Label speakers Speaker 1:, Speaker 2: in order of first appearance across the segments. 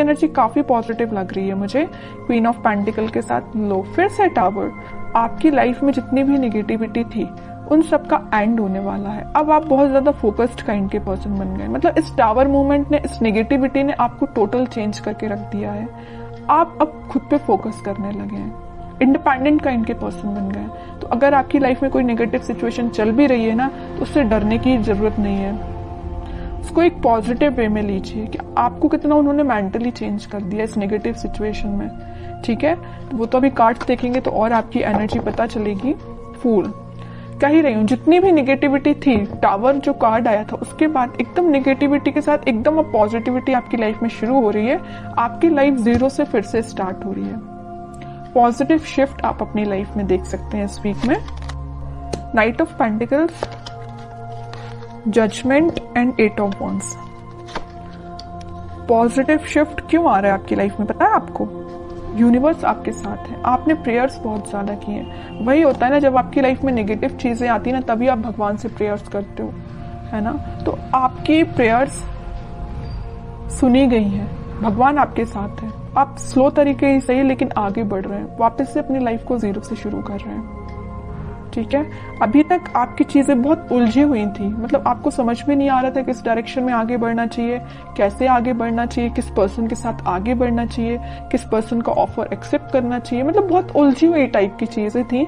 Speaker 1: Energy काफी positive लग रही है मुझे, क्वीन ऑफ पेंटिकल के साथ लो, फिर से टावर। आपकी लाइफ में जितनी भी निगेटिविटी थी उन सब का एंड होने वाला है। अब आप बहुत ज्यादा फोकस्ड काइंड के पर्सन बन गए। मतलब इस टावर मूवमेंट ने, इस नेगेटिविटी ने आपको टोटल चेंज करके रख दिया है। आप अब खुद पे फोकस करने लगे हैं, इंडिपेंडेंट काइंड के पर्सन बन गए। तो अगर आपकी लाइफ में कोई नेगेटिव सिचुएशन चल भी रही है ना, तो उससे डरने की जरूरत नहीं है। उसको एक पॉजिटिव वे में लीजिए कि आपको कितना उन्होंने मेंटली चेंज कर दिया इस नेगेटिव सिचुएशन में। ठीक है, तो वो तो अभी कार्ड्स देखेंगे तो और आपकी एनर्जी पता चलेगी। फूल कह ही रही हूँ, जितनी भी निगेटिविटी थी, टावर जो कार्ड आया था उसके बाद एकदम निगेटिविटी के साथ एकदम अब पॉजिटिविटी आपकी लाइफ में शुरू हो रही है। आपकी लाइफ जीरो से फिर से स्टार्ट हो रही है। पॉजिटिव शिफ्ट आप अपनी लाइफ में देख सकते हैं इस वीक में। Knight of pentacles, judgement and 8 of wands. Positive shift क्यों आ रहा है आपकी लाइफ में पता है आपको? यूनिवर्स आपके साथ है। आपने प्रेयर्स बहुत ज्यादा किए हैं। वही होता है ना, जब आपकी लाइफ में नेगेटिव चीजें आती है ना, तभी आप भगवान से प्रेयर्स करते हो, है ना। तो आपकी प्रेयर्स सुनी गई हैं, भगवान आपके साथ है। आप स्लो तरीके से ही लेकिन आगे बढ़ रहे हैं, वापस से अपनी लाइफ को जीरो से शुरू कर रहे हैं। ठीक है, अभी तक आपकी चीजें बहुत उलझी हुई थी। मतलब आपको समझ में नहीं आ रहा था किस डायरेक्शन में आगे बढ़ना चाहिए, कैसे आगे बढ़ना चाहिए, किस पर्सन के साथ आगे बढ़ना चाहिए, किस पर्सन का ऑफर एक्सेप्ट करना चाहिए। मतलब बहुत उलझी हुई टाइप की चीजें थी।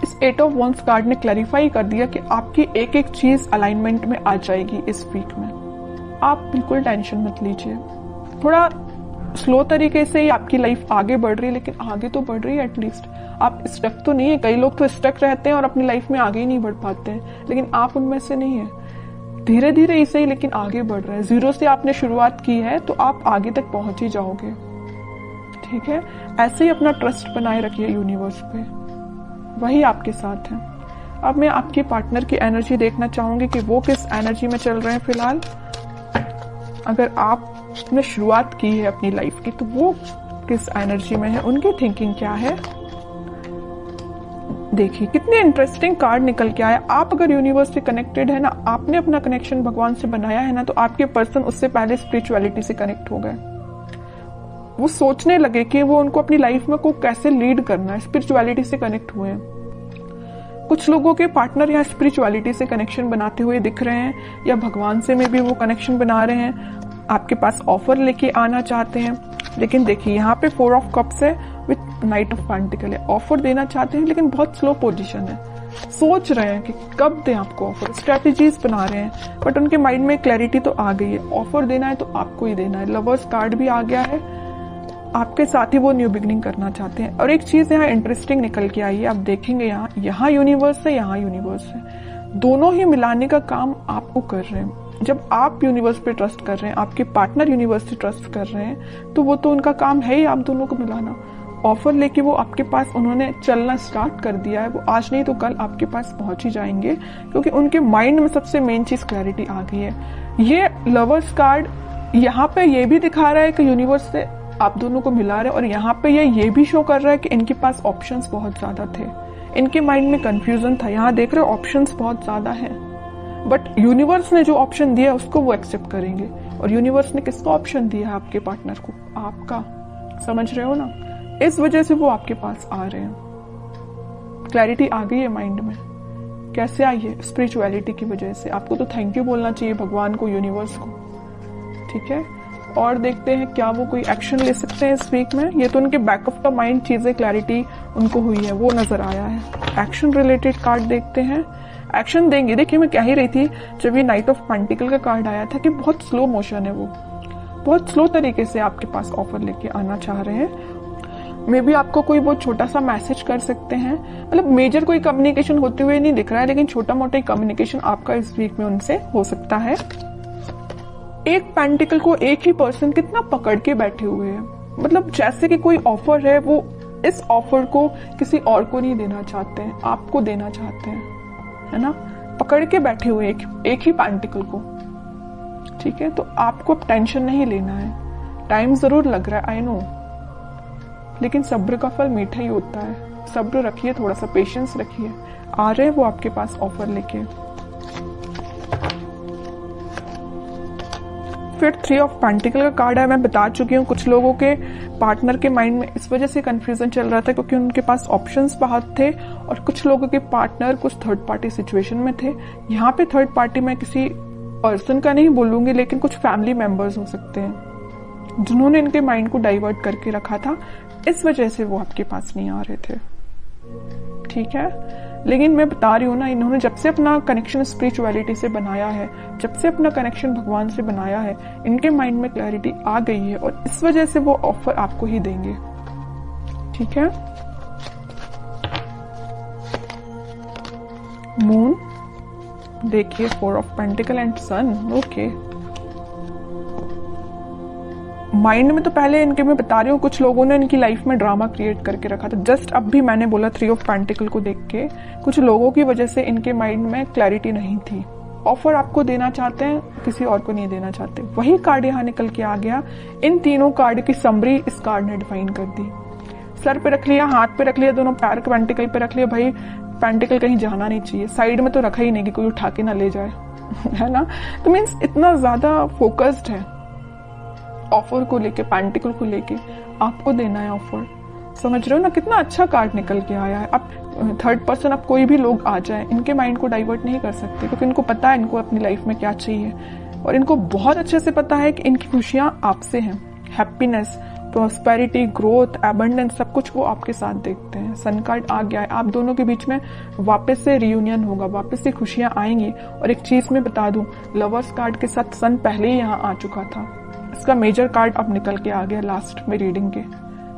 Speaker 1: इस 8 ऑफ वॉन्ड्स कार्ड ने क्लैरिफाई कर दिया कि आपकी एक एक चीज अलाइनमेंट में आ जाएगी इस वीक में। आप बिल्कुल टेंशन मत लीजिए। थोड़ा स्लो तरीके से ही आपकी लाइफ आगे बढ़ रही है, लेकिन आगे तो बढ़ रही है एटलीस्ट। आप स्टक तो नहीं है। कई लोग तो स्टक रहते हैं और अपनी लाइफ में आगे ही नहीं बढ़ पाते हैं, लेकिन आप उनमें से नहीं है। धीरे धीरे ही सही लेकिन आगे बढ़ रहे हैं। जीरो से आपने शुरुआत की है तो आप आगे तक पहुंच ही जाओगे। ठीक है, ऐसे ही अपना ट्रस्ट बनाए रखिए यूनिवर्स पे, वही आपके साथ है। अब मैं आपके पार्टनर की एनर्जी देखना चाहूंगी कि वो किस एनर्जी में चल रहे हैं फिलहाल। अगर आपने शुरुआत की है अपनी लाइफ की तो वो किस एनर्जी में है, उनकी थिंकिंग क्या है। देखिए कितने इंटरेस्टिंग कार्ड निकल के आया। आप अगर यूनिवर्स से कनेक्टेड है ना, आपने अपना कनेक्शन भगवान से बनाया है ना, तो आपके पर्सन उससे पहले स्पिरिचुअलिटी से कनेक्ट हो गए। वो सोचने लगे कि वो उनको अपनी लाइफ में को कैसे लीड करना है, स्पिरिचुअलिटी से कनेक्ट हुए हैं। कुछ लोगों के पार्टनर यहाँ स्पिरिचुअलिटी से कनेक्शन बनाते हुए दिख रहे हैं, या भगवान से में भी वो कनेक्शन बना रहे हैं, आपके पास ऑफर लेके आना चाहते हैं। लेकिन देखिए यहाँ पे 4 ऑफ कप्स है विथ नाइट ऑफ पेंटिकल है। ऑफर देना चाहते हैं लेकिन बहुत स्लो पोजीशन है। सोच रहे हैं कि कब दें आपको ऑफर, स्ट्रेटेजीज बना रहे हैं, बट उनके माइंड में क्लैरिटी तो आ गई है। ऑफर देना है तो आपको ही देना है। लवर्स कार्ड भी आ गया है, आपके साथ ही वो न्यू बिगनिंग करना चाहते हैं। और एक चीज यहाँ इंटरेस्टिंग निकल के आई है, आप देखेंगे यहाँ यूनिवर्स है, यहाँ यूनिवर्स है, दोनों ही मिलाने का काम आपको कर रहे हैं। जब आप यूनिवर्स पे ट्रस्ट कर रहे हैं, आपके पार्टनर यूनिवर्स से ट्रस्ट कर रहे हैं, तो वो तो उनका काम है ही आप दोनों को मिलाना। ऑफर लेके वो आपके पास उन्होंने चलना स्टार्ट कर दिया है। वो आज नहीं तो कल आपके पास पहुंच ही जाएंगे, क्योंकि उनके माइंड में सबसे मेन चीज क्लैरिटी आ गई है। ये लवर्स कार्ड यहाँ पे ये भी दिखा रहा है कि यूनिवर्स से आप दोनों को मिला रहे हैं, और यहाँ पे ये भी शो कर रहा है कि इनके पास ऑप्शंस बहुत ज्यादा थे। इनके माइंड में कंफ्यूजन था। यहाँ देख रहे हो ऑप्शंस बहुत ज्यादा है, बट यूनिवर्स ने जो ऑप्शन दिया उसको वो एक्सेप्ट करेंगे। और यूनिवर्स ने किसका ऑप्शन दिया है आपके पार्टनर को? आपका। समझ रहे हो ना? इस वजह से वो आपके पास आ रहे हैं। क्लैरिटी आ गई है माइंड में। कैसे आई है? स्पिरिचुअलिटी की वजह से। आपको तो थैंक यू बोलना चाहिए भगवान को, यूनिवर्स को। ठीक है, और देखते हैं क्या वो कोई एक्शन ले सकते हैं इस वीक में। ये तो उनके बैक ऑफ द माइंड चीजें क्लैरिटी उनको हुई है, वो नजर आया है। एक्शन रिलेटेड कार्ड देखते हैं, एक्शन देंगे। देखिए मैं कह ही रही थी जब ये नाइट ऑफ पेंटिकल का कार्ड आया था कि बहुत स्लो मोशन है, वो बहुत स्लो तरीके से आपके पास ऑफर लेके आना चाह रहे हैं। मे बी आपको कोई बहुत छोटा सा मैसेज कर सकते हैं। मतलब मेजर कोई कम्युनिकेशन होते हुए नहीं दिख रहा है, लेकिन छोटा मोटा कम्युनिकेशन आपका इस वीक में उनसे हो सकता है। एक पेंटिकल को एक ही पर्सन कितना पकड़ के बैठे हुए हैं। मतलब जैसे कि कोई ऑफर है, वो इस ऑफर को किसी और को नहीं देना चाहते हैं, आपको देना चाहते हैं, है ना। पकड़ के बैठे हुए एक ही पेंटिकल को। ठीक है, तो आपको अब टेंशन नहीं लेना है। टाइम जरूर लग रहा है, आई नो, लेकिन सब्र का फल मीठा ही होता है। सब्र रखिए, थोड़ा सा पेशेंस रखिए। आ रहे हैं वो आपके पास ऑफर लेके। फिर 3 ऑफ पेंटिकल का कार्ड है। मैं बता चुकी हूँ कुछ लोगों के पार्टनर के माइंड में इस वजह से कंफ्यूजन चल रहा था क्योंकि उनके पास ऑप्शंस बहुत थे और कुछ लोगों के पार्टनर कुछ थर्ड पार्टी सिचुएशन में थे। यहाँ पे थर्ड पार्टी में किसी पर्सन का नहीं बोलूंगी, लेकिन कुछ फैमिली मेंबर्स हो सकते हैं जिन्होंने इनके माइंड को डाइवर्ट करके रखा था, इस वजह से वो आपके पास नहीं आ रहे थे। ठीक है, लेकिन मैं बता रही हूँ ना, इन्होंने जब से अपना कनेक्शन स्पिरिचुअलिटी से बनाया है, जब से अपना कनेक्शन भगवान से बनाया है, इनके माइंड में क्लैरिटी आ गई है और इस वजह से वो ऑफर आपको ही देंगे। ठीक है, मून देखिए, 4 of pentacle and sun. Okay, mind में तो पहले इनके मैं बता रही हूँ कुछ लोगों ने इनकी लाइफ में ड्रामा क्रिएट करके रखा था। जस्ट अब भी मैंने बोला 3 ऑफ पेंटिकल को देख के कुछ लोगों की वजह से इनके माइंड में क्लैरिटी नहीं थी। ऑफर आपको देना चाहते हैं, किसी और को नहीं देना चाहते। वही कार्ड यहाँ निकल के आ गया। इन तीनों कार्ड की समरी इस कार्ड ने डिफाइन कर दी। सर पे रख लिया, हाथ पे रख लिया, दोनों पैर पेंटिकल पे रख लिया। भाई पेंटिकल कहीं जाना नहीं चाहिए, साइड में तो रखा ही नहीं कि कोई उठा के ना ले जाए है ना। तो मीन्स इतना ज्यादा फोकस्ड है ऑफर को लेके, पेंटिकल को लेके आपको देना है ऑफर। समझ रहे हो ना, कितना अच्छा कार्ड निकल के आया है। अब थर्ड पर्सन, अब कोई भी लोग आ जाए, इनके माइंड को डाइवर्ट नहीं कर सकते क्योंकि इनको पता है इनको अपनी लाइफ में क्या चाहिए और इनको बहुत अच्छे से पता है कि इनकी खुशियां आपसे हैं। हैप्पीनेस, प्रॉस्पेरिटी, ग्रोथ, एबंडेंस, सब कुछ वो आपके साथ देखते हैं। सन कार्ड आ गया है, आप दोनों के बीच में वापस से रियूनियन होगा, वापस से खुशियां आएंगी। और एक चीज मैं बता दूं, लवर्स कार्ड के साथ सन पहले ही यहाँ आ चुका था। इसका मेजर कार्ड अब निकल के आ गया लास्ट में रीडिंग के।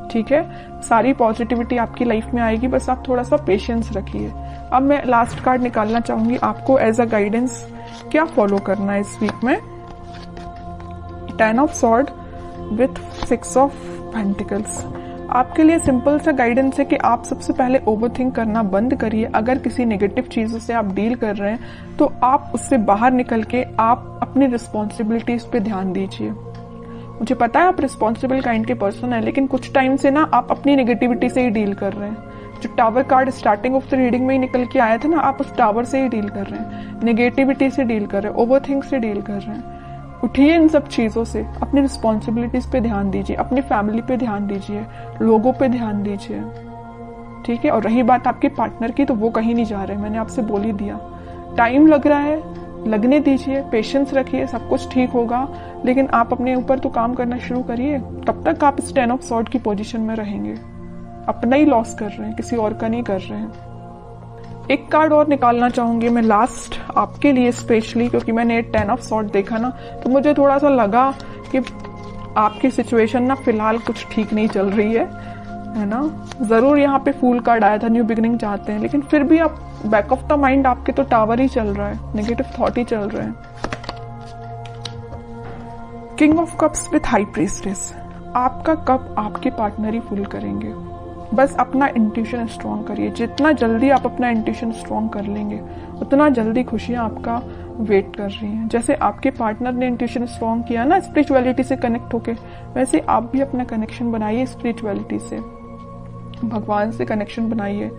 Speaker 1: ठीक है, सारी पॉजिटिविटी आपकी लाइफ में आएगी, बस आप थोड़ा सा पेशेंस रखिए। अब मैं लास्ट कार्ड निकालना चाहूंगी आपको एज अ गाइडेंस, क्या फॉलो करना है इस वीक में। 10 of sword with 6 of pentacles. आपके लिए सिंपल सा गाइडेंस है कि आप सबसे पहले ओवरथिंक करना बंद करिए। अगर किसी नेगेटिव चीजों से आप डील कर रहे हैं तो आप उससे बाहर निकल के आप अपनी रिस्पॉन्सिबिलिटीज पे ध्यान दीजिए। मुझे पता है आप रिस्पॉन्सिबल काइंड के पर्सन है, लेकिन कुछ टाइम से ना आप अपनी नेगेटिविटी से ही डील कर रहे हैं। जो tower card starting of the reading में ही निकल के आया था ना, आप उस टावर से ही डील कर रहे हैं, नेगेटिविटी से डील कर रहे हैं, ओवरथिंक से डील कर रहे हैं। उठिए इन सब चीजों से, अपनी रिस्पॉन्सिबिलिटीज पे ध्यान दीजिए, अपनी फैमिली पे ध्यान दीजिए, लोगों पे ध्यान दीजिए। ठीक है, और रही बात आपके पार्टनर की, तो वो कहीं नहीं जा रहे, मैंने आपसे बोल ही दिया। टाइम लग रहा है, लगने दीजिए, पेशेंस रखिए, सब कुछ ठीक होगा। लेकिन आप अपने ऊपर तो काम करना शुरू करिए। तब तक आप इस 10 ऑफ सॉर्ड की पोजीशन में रहेंगे। अपना ही लॉस कर रहे हैं, किसी और का नहीं कर रहे हैं। एक कार्ड और निकालना चाहूंगी मैं लास्ट आपके लिए स्पेशली, क्योंकि मैंने 10 ऑफ सॉर्ड देखा ना, तो मुझे थोड़ा सा लगा कि आपकी सिचुएशन ना फिलहाल कुछ ठीक नहीं चल रही है ना। जरूर यहाँ पे फूल कार्ड आया था, न्यू बिगिनिंग चाहते हैं, लेकिन फिर भी आप बैक ऑफ द माइंड आपके तो टावर ही चल रहा है, नेगेटिव थॉट ही चल रहे हैं। King of cups with high priestess. आपका कप आपके पार्टनर ही फुल करेंगे। बस अपना इंट्यूशन स्ट्रॉन्ग करिए। जितना जल्दी आप अपना इंट्यूशन स्ट्रॉन्ग कर लेंगे, उतना जल्दी खुशियां आपका वेट कर रही हैं। जैसे आपके पार्टनर ने इंट्यूशन स्ट्रॉन्ग किया ना स्पिरिचुअलिटी से कनेक्ट होके, वैसे आप भी अपना कनेक्शन बनाइए स्पिरिचुअलिटी से, भगवान से कनेक्शन बनाइए,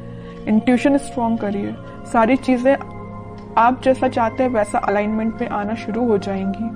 Speaker 1: इंट्यूशन स्ट्रॉन्ग करिए। सारी चीजें आप जैसा चाहते हैं वैसा अलाइनमेंट में आना शुरू हो जाएंगी।